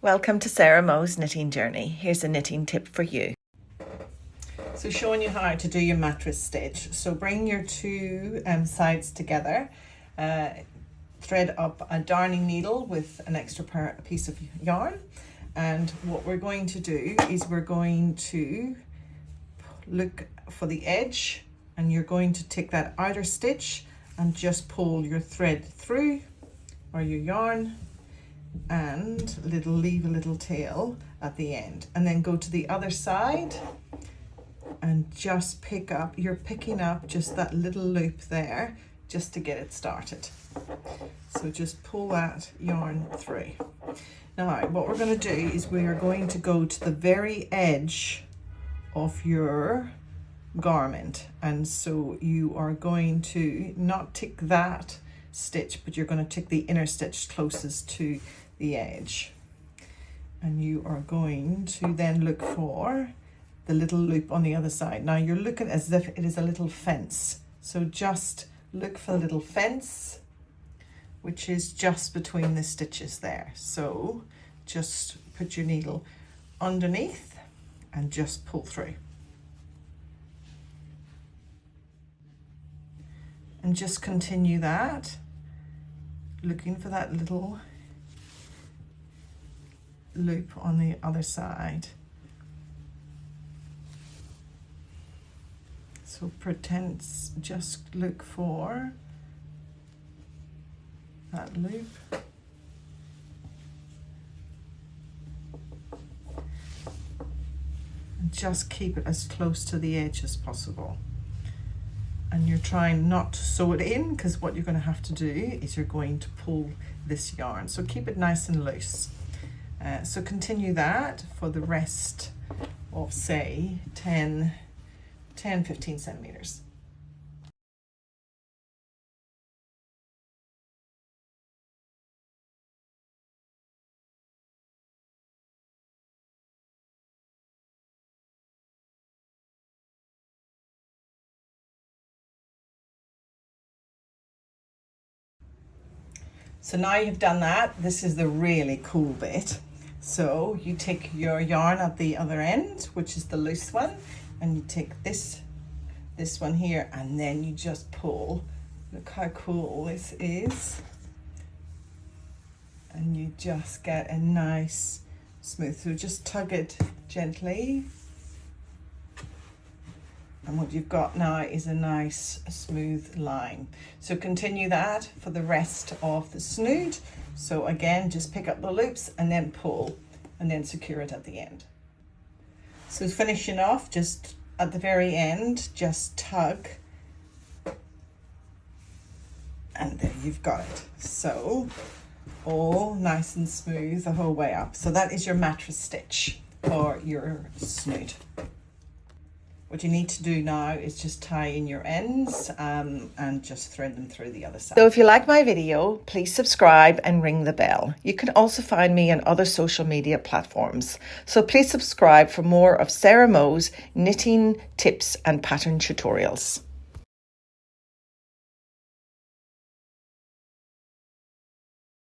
Welcome to Sarah Mo's knitting journey. Here's a knitting tip for you. So showing you how to do your mattress stitch. So bring your two sides together, thread up a darning needle with an extra piece of yarn, and what we're going to do is we're going to look for the edge, and you're going to take that outer stitch and just pull your thread through, or your yarn, and leave a little tail at the end, and then go to the other side and just you're picking up just that little loop there just to get it started. So just pull that yarn through. Now what we're going to do is we are going to go to the very edge of your garment, and so you are going to not tick that stitch, but you're going to tick the inner stitch closest to the edge, and you are going to then look for the little loop on the other side. Now you're looking as if it is a little fence, so just look for the little fence which is just between the stitches there. So just put your needle underneath and just pull through, and just continue that, looking for that little loop on the other side. So just look for that loop, and just keep it as close to the edge as possible. And you're trying not to sew it in, because what you're going to have to do is you're going to pull this yarn, so keep it nice and loose. So continue that for the rest of, say, 10-15 centimeters. So now you've done that, this is the really cool bit. So you take your yarn at the other end, which is the loose one, and you take this one here, and then you just pull. Look how cool this is. And you just get a nice smooth, so just tug it gently. And what you've got now is a nice smooth line. So continue that for the rest of the snood. So again, just pick up the loops and then pull, and then secure it at the end. So finishing off, just at the very end, just tug, and there you've got it. So all nice and smooth the whole way up. So that is your mattress stitch for your snood. What you need to do now is just tie in your ends and just thread them through the other side. So if you like my video, please subscribe and ring the bell. You can also find me on other social media platforms. So please subscribe for more of Sarah Mo's knitting tips and pattern tutorials.